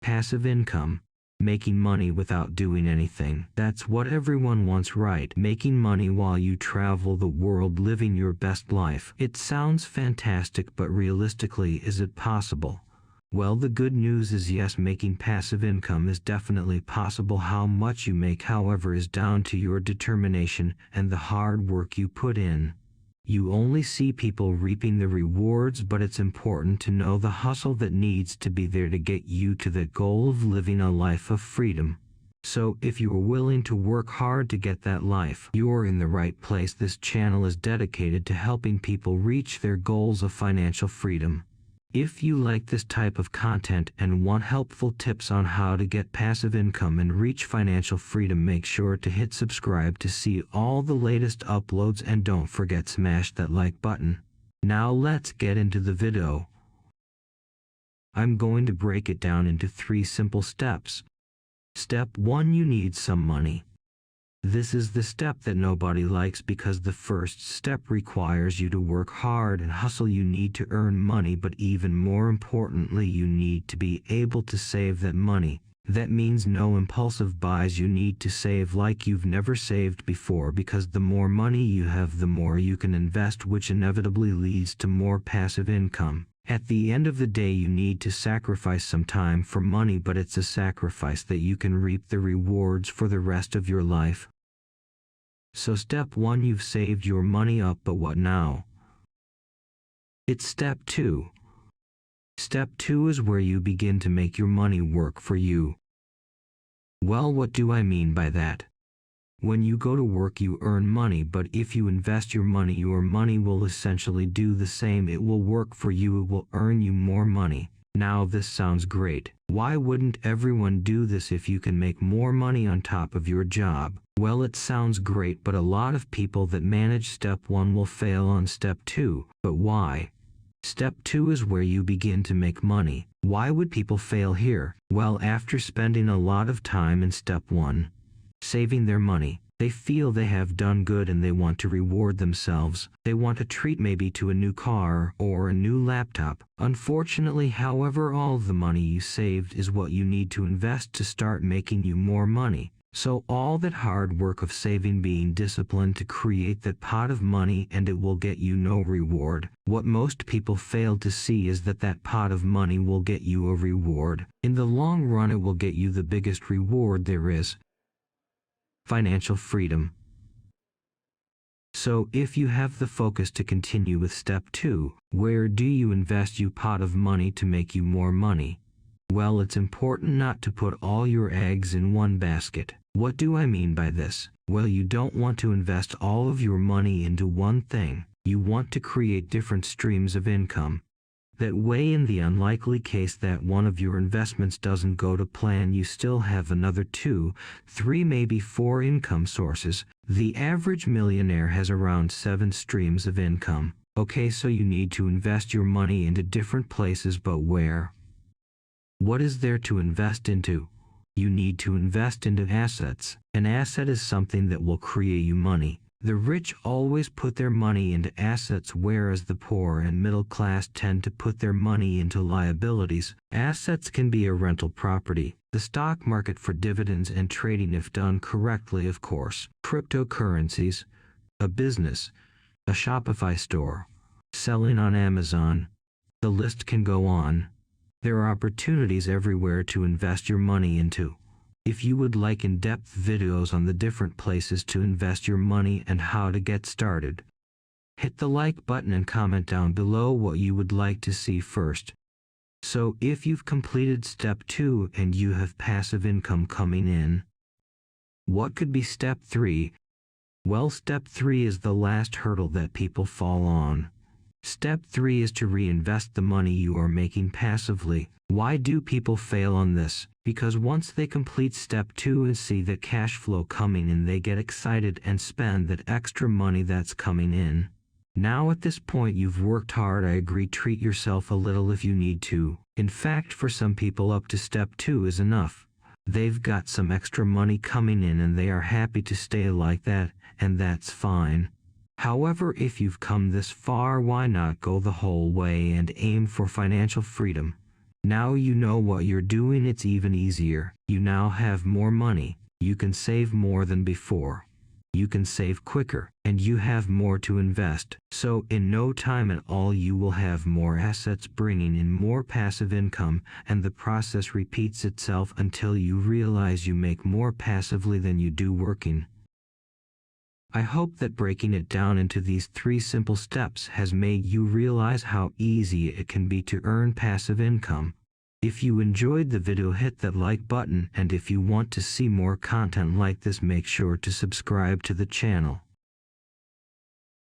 Passive income. Making money without doing anything. That's what everyone wants, right? Making money while you travel the world living your best life. It sounds fantastic, but realistically, is it possible? Well, the good news is yes, making passive income is definitely possible. How much you make, however, is down to your determination and the hard work you put in. You only see people reaping the rewards, but it's important to know the hustle that needs to be there to get you to the goal of living a life of freedom. So if you are willing to work hard to get that life, you're in the right place. This channel is dedicated to helping people reach their goals of financial freedom. If you like this type of content and want helpful tips on how to get passive income and reach financial freedom, make sure to hit subscribe to see all the latest uploads, and don't forget smash that like button. Now let's get into the video. I'm going to break it down into 3 simple steps. Step 1. You need some money. This is the step that nobody likes because the first step requires you to work hard and hustle. You need to earn money, but even more importantly, you need to be able to save that money. That means no impulsive buys. You need to save like you've never saved before, because the more money you have, the more you can invest, which inevitably leads to more passive income. At the end of the day, you need to sacrifice some time for money, but it's a sacrifice that you can reap the rewards for the rest of your life. So step 1, you've saved your money up, but what now? It's step 2. Step 2 is where you begin to make your money work for you. Well, what do I mean by that? When you go to work, you earn money, but if you invest your money will essentially do the same. It will work for you, it will earn you more money. Now this sounds great. Why wouldn't everyone do this if you can make more money on top of your job? Well, it sounds great, but a lot of people that manage step 1 will fail on step 2. But why? Step 2 is where you begin to make money. Why would people fail here? Well, after spending a lot of time in step 1, saving their money, they feel they have done good and they want to reward themselves. They want a treat, maybe to a new car or a new laptop. Unfortunately, however, all the money you saved is what you need to invest to start making you more money. So all that hard work of saving, being disciplined to create that pot of money, and it will get you no reward. What most people fail to see is that that pot of money will get you a reward. In the long run, it will get you the biggest reward there is: financial freedom. So if you have the focus to continue with step 2, where do you invest your pot of money to make you more money? Well, it's important not to put all your eggs in one basket. What do I mean by this? Well, you don't want to invest all of your money into one thing. You want to create different streams of income. That way, in the unlikely case that one of your investments doesn't go to plan, you still have another 2, 3, maybe 4 income sources. The average millionaire has around 7 streams of income. Okay, so you need to invest your money into different places, but where? What is there to invest into? You need to invest into assets. An asset is something that will create you money. The rich always put their money into assets, whereas the poor and middle class tend to put their money into liabilities. Assets can be a rental property, the stock market for dividends and trading if done correctly, of course, cryptocurrencies, a business, a Shopify store, selling on Amazon. The list can go on. There are opportunities everywhere to invest your money into. If you would like in-depth videos on the different places to invest your money and how to get started, hit the like button and comment down below what you would like to see first. So if you've completed step 2 and you have passive income coming in, what could be step 3? Well, step 3 is the last hurdle that people fall on. Step 3 is to reinvest the money you are making passively. Why do people fail on this? Because once they complete step 2 and see the cash flow coming in, they get excited and spend that extra money that's coming in. Now at this point you've worked hard, I agree, treat yourself a little if you need to. In fact, for some people up to step 2 is enough. They've got some extra money coming in and they are happy to stay like that, and that's fine. However, if you've come this far, why not go the whole way and aim for financial freedom? Now you know what you're doing. It's even easier. You now have more money. You can save more than before. You can save quicker, and you have more to invest. So in no time at all you will have more assets bringing in more passive income, and the process repeats itself until you realize you make more passively than you do working. I hope that breaking it down into these 3 simple steps has made you realize how easy it can be to earn passive income. If you enjoyed the video, hit that like button, and if you want to see more content like this, make sure to subscribe to the channel.